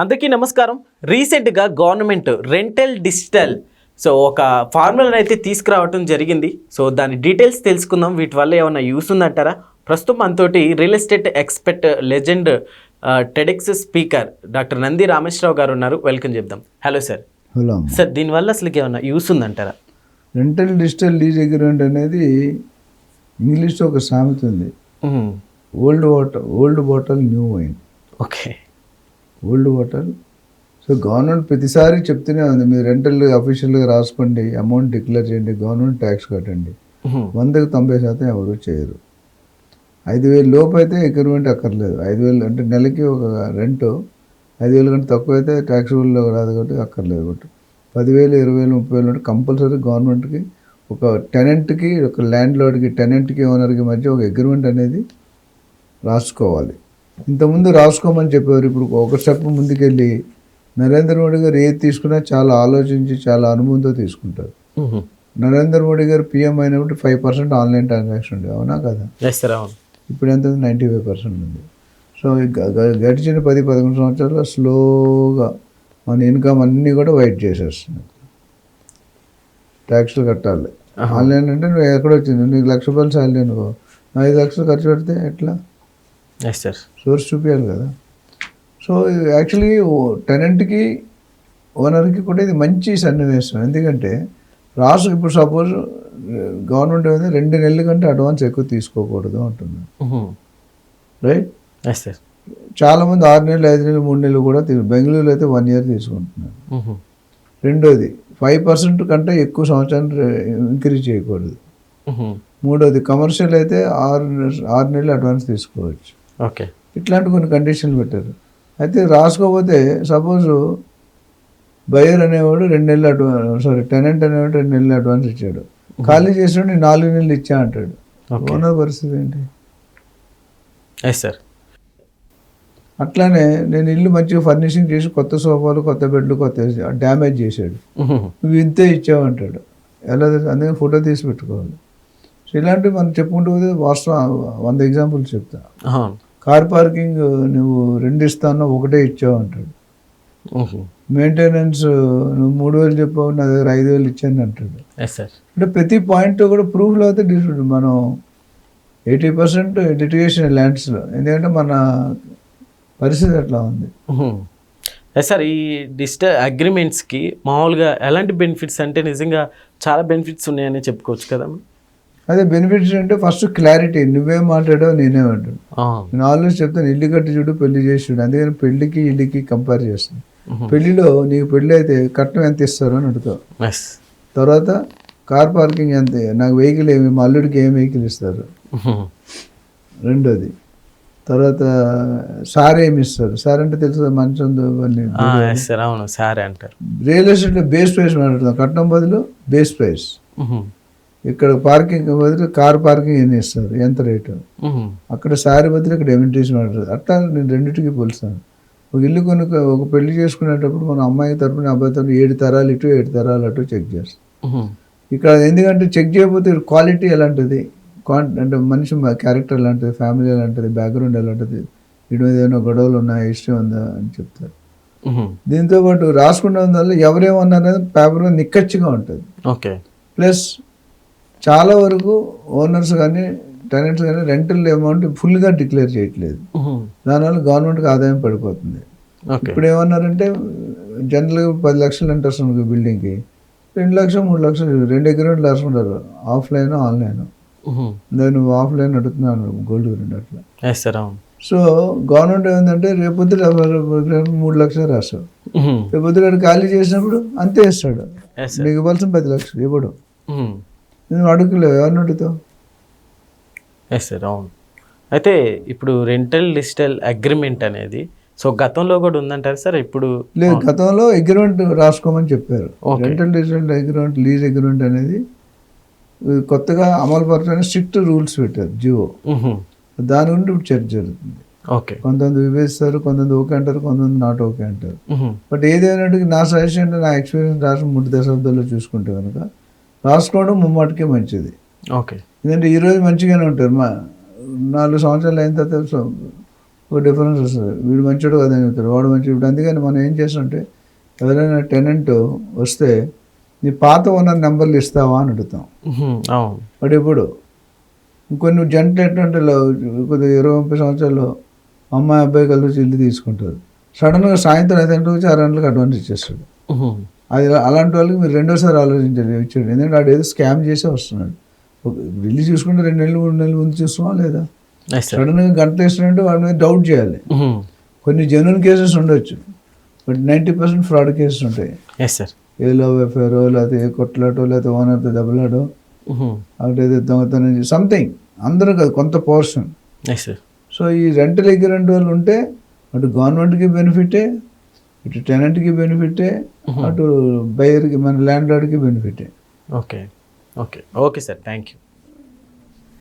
అందరికీ నమస్కారం. రీసెంట్గా గవర్నమెంట్ రెంటల్ డిజిటల్ ఒక ఫార్ములాను అయితే తీసుకురావటం జరిగింది. దాని డీటెయిల్స్ తెలుసుకుందాం. వీటి వల్ల ఏమైనా యూస్ ఉందంటారా? ప్రస్తుతం మనతోటి real estate expert legend TEDx speaker doctor Nandi Rameshwar Rao గారు ఉన్నారు. వెల్కమ్ చెప్దాం. Hello sir. హలో సార్, దీనివల్ల అసలు ఏమైనా యూస్ ఉందంటారా? రెంటల్ డిజిటల్ లీజ్ అగ్రిమెంట్ అనేది ఇంగ్లీష్లో ఒక సామెత ఉంది, old bottle new wine. Okay, old bottle. So government ప్రతిసారి చెప్తూనే ఉంది, మీరు రెంటల్ అఫీషియల్గా రాసుకోండి, అమౌంట్ డిక్లేర్ చేయండి, గవర్నమెంట్ ట్యాక్స్ కట్టండి. 100కి 90% ఎవరు చేయరు. 5,000 లోపు అయితే అగ్రిమెంట్ అక్కర్లేదు. 5,000 అంటే నెలకి ఒక రెంట్ 5,000 కంటే తక్కువ అయితే ట్యాక్సిబుల్లో రాదు కాబట్టి అక్కర్లేదు. కాబట్టి 10,000, 20,000, 30,000 అంటే కంపల్సరీ గవర్నమెంట్కి ఒక టెనెంట్కి, ఒక ల్యాండ్ లార్డ్కి, టెనెంట్కి, ఓనర్కి మధ్య ఒక అగ్రిమెంట్ అనేది రాసుకోవాలి. ఇంతకుముందు రాసుకోమని చెప్పేవారు. ఇప్పుడు ఒక స్టెప్ ముందుకెళ్ళి నరేంద్ర మోడీ గారు ఏది తీసుకున్నా చాలా ఆలోచించి చాలా అనుభవంతో తీసుకుంటారు. నరేంద్ర మోడీ గారు పిఎం అయినప్పుడు 5% ఆన్లైన్ ట్రాన్సాక్షన్ ఉంది, అవునా కదా? ఇప్పుడు ఎంత ఉంది? 95% ఉంది. సో గడిచిన 10-11 సంవత్సరాల్లో స్లోగా మన ఇన్కమ్ అన్నీ కూడా వైట్ చేసేస్తున్నాయి. ట్యాక్స్లు కట్టాలి. ఆన్లైన్ అంటే నువ్వు ఎక్కడొచ్చింది, నీకు ₹1,00,000 శాలరీ అనుకో, 5 లక్షలు ఖర్చు పెడితే ఎట్లా? సోర్స్ చూపించాలి కదా. సో యాక్చువల్లీ టెనెంట్కి, ఓనర్కి కూడా ఇది మంచి సన్నివేశం. ఎందుకంటే ఇప్పుడు సపోజ్ గవర్నమెంట్ ఏమైనా 2 నెలల కంటే అడ్వాన్స్ ఎక్కువ తీసుకోకూడదు అంటుంది, రైట్? చాలామంది 6 నెలలు, 5 నెలలు, 3 నెలలు కూడా బెంగళూరులో అయితే 1 year తీసుకుంటున్నారు. రెండోది 5% కంటే ఎక్కువ సంవత్సరానికి ఇంక్రీజ్ చేయకూడదు. మూడోది కమర్షియల్ అయితే 6 నెలలు అడ్వాన్స్ తీసుకోవచ్చు. ఓకే, ఇట్లాంటి కొన్ని కండిషన్లు పెట్టారు. అయితే రాసుకోకపోతే సపోజ్ బయర్ అనేవాడు 2 నెలలు అడ్వాన్స్, టెనెంట్ అనేవాడు 2 నెలలు అడ్వాన్స్ ఇచ్చాడు, ఖాళీ చేసినప్పుడు 4 నెలలు ఇచ్చా అంటాడు. ఓనర్ పరిస్థితి ఏంటి? సార్, అట్లానే నేను ఇల్లు మంచిగా ఫర్నిషింగ్ చేసి కొత్త సోఫాలు, కొత్త బెడ్లు, కొత్త డ్యామేజ్ చేశాడు, నువ్వు ఇంతే ఇచ్చావు అంటాడు. ఎలా? అందుకని ఫోటో తీసి పెట్టుకోవాలి. సో ఇలాంటివి మనం చెప్పుకుంటూ పోతే వాస్తవం 100 ఎగ్జాంపుల్స్ చెప్తా. కార్ పార్కింగ్ నువ్వు 2 ఇస్తాను, 1 ఇచ్చావు అంటాడు. మెయింటెనెన్స్ నువ్వు 3,000 చెప్పావు, నా దగ్గర 5,000 ఇచ్చాను అంటాడు. అంటే ప్రతి పాయింట్ కూడా ప్రూఫ్లో అయితే మనం 80% లిటిగేషన్ ల్యాండ్స్లో, ఎందుకంటే మన పరిస్థితి అట్లా ఉంది. సార్, ఈ డిజిటల్ అగ్రిమెంట్స్కి మామూలుగా ఎలాంటి బెనిఫిట్స్ అంటే నిజంగా చాలా బెనిఫిట్స్ ఉన్నాయని చెప్పుకోవచ్చు కదా? అదే బెనిఫిట్స్ అంటే ఫస్ట్ క్లారిటీ, నువ్వేం మాట్లాడావు నేనేమంటాడు. నేను ఆల్వేస్ చెప్తాను, ఇల్లు కట్టి చూడు, పెళ్లి చేసి చూడు. అందుకని పెళ్లికి ఇల్లుకి కంపేర్ చేస్తాను. పెళ్లిలో నీకు పెళ్ళి అయితే కట్నం ఎంత ఇస్తారు అని అడుగుతావు. తర్వాత కార్ పార్కింగ్ ఎంత, నాకు వెహికల్ ఏమి, మా అల్లుడికి ఏం వెహికల్ ఇస్తారు. రెండోది తర్వాత సార్ ఏమి ఇస్తారు. సార్ అంటే తెలుసు, మంచం సార్ అంటారు. రియల్ ఎస్టేట్లో బేస్ ప్రైస్ మాట్లాడుతాం, కట్నం బదులు బేస్ ప్రైస్. ఇక్కడ పార్కింగ్ బదులు కార్ పార్కింగ్ ఎన్ని ఇస్తారు, ఎంత రేటు. అక్కడ సారీ బదులు ఇక్కడ ఎమ్యూనిటీస్ మాట్లాడతారు. అట్లా నేను రెండింటికి పోలుస్తాను. ఒక ఇల్లు ఒక పెళ్లి చేసుకునేటప్పుడు మన అమ్మాయి తరపున, అబ్బాయి తరపున 7 తరాలు ఇటు 7 తరాలు అటు చెక్ చేస్తాం. ఇక్కడ ఎందుకంటే చెక్ చేయకపోతే క్వాలిటీ ఎలాంటిది, అంటే మనిషి క్యారెక్టర్ ఎలాంటిది, ఫ్యామిలీ ఎలాంటిది, బ్యాక్గ్రౌండ్ ఎలాంటిది, వీటి మీద ఏమైనా గొడవలు ఉన్నాయా, ఇష్టం ఉందా అని చెప్తారు. దీంతో పాటు రాసుకుంటే వల్ల ఎవరేమన్నారనేది పేపర్లో నిక్కచ్చిగా ఉంటుంది. ఓకే, ప్లస్ చాలా వరకు ఓనర్స్ కానీ టెనెంట్స్ కానీ రెంటల్ అమౌంట్ ఫుల్గా డిక్లేర్ చేయట్లేదు. దానివల్ల గవర్నమెంట్కి ఆదాయం పడిపోతుంది. ఇప్పుడు ఏమన్నారంటే జనరల్గా 10 లక్షలు అంటారు బిల్డింగ్కి, 2 లక్షలు 3 లక్షలు 2 అగ్రిమెంట్లు రాసుకుంటారు, ఆఫ్లైన్ ఆన్లైన్. దాన్ని నువ్వు ఆఫ్లైన్ అడుగుతున్నాను గోల్డ్ గురించి అట్లా. సో గవర్నమెంట్ ఏమందంటే రేపొద్దు 3 లక్షలు రాస్తావు, రేపొద్దు ఖాళీ చేసినప్పుడు అంతే ఇస్తాడు. నీకు ఇవ్వాల్సిన 10 లక్షలు ఇవ్వడు. నువ్వు అడుగులేవు, ఎవరిని అడుగుతావు? అవును. అయితే ఇప్పుడు రెంటల్ డిజిటల్ అగ్రిమెంట్ అనేది గతంలో కూడా ఉందంటారు సార్? ఇప్పుడు లేదు, గతంలో అగ్రిమెంట్ రాసుకోమని చెప్పారు. Rental digital agreement, lease agreement అనేది కొత్తగా అమలు పరచడానికి స్ట్రిక్ట్ రూల్స్ పెట్టారు, జియో. దాని గురించి ఇప్పుడు చర్చ జరుగుతుంది. కొంతమంది విభేదిస్తారు, కొంతమంది ఓకే అంటారు, కొంతమంది నాట్ ఓకే అంటారు. బట్ ఏదైనా నా సజెషన్, నా ఎక్స్పీరియన్స్ రాసిన 3 దశాబ్దాల్లో చూసుకుంటే కనుక రాసుకోవడం ముమ్మాటికే మంచిది. ఓకే, ఎందుకంటే ఈరోజు మంచిగానే ఉంటారు, 4 సంవత్సరాలు అయిన తర్వాత ఒక డిఫరెన్స్ వస్తుంది. వీడు మంచోడు కదని చెప్తారు, వాడు మంచి. ఇప్పుడు అందుకని మనం ఏం చేస్తుంటే ఎవరైనా టెనెంట్ వస్తే నీ పాత ఓనర్ నెంబర్లు ఇస్తావా అని అడుగుతాం. అవును. వాడు ఎప్పుడు ఇంకొన్ని జంటలు ఎట్లంటే కొద్దిగా 20-30 సంవత్సరాల్లో అమ్మాయి అబ్బాయి కలిసి ఇల్లు తీసుకుంటారు. సడన్గా సాయంత్రం 5 గంటలకు వచ్చి 6 గంటలకు అడ్వాన్స్ ఇచ్చేస్తాడు. అది అలాంటి వాళ్ళకి మీరు రెండోసారి ఆలోచించాలి ఇచ్చాడు. ఎందుకంటే వాడు ఏదో స్కామ్ చేసే వస్తున్నాడు. ఇల్లు చూసుకుంటే 2 నెలలు 3 నెలలు ముందు చూస్తున్నావా లేదా? సడన్గా గంటలు వేస్తున్నాడంటే వాడి మీద డౌట్ చేయాలి. కొన్ని జెన్యున్ కేసెస్ ఉండొచ్చు, బట్ 90% ఫ్రాడ్ కేసెస్ ఉంటాయి. ఏ లవ్ అఫేరో, లేకపోతే ఏ కొట్లాటో, లేకపోతే ఓనర్తో దెబ్బలాడో, అక్కడైతే దొంగతనం సంథింగ్, అందరూ కాదు, కొంత పోర్షన్. సో ఈ రెంటల్ అగ్రిమెంట్ వాళ్ళు ఉంటే అటు గవర్నమెంట్కి బెనిఫిటే, ఇటు టెనెంట్కి బెనిఫిటే, అటు బయర్కి మన ల్యాండ్ లార్డ్కి బెనిఫిటే. Okay okay okay sir, thank you.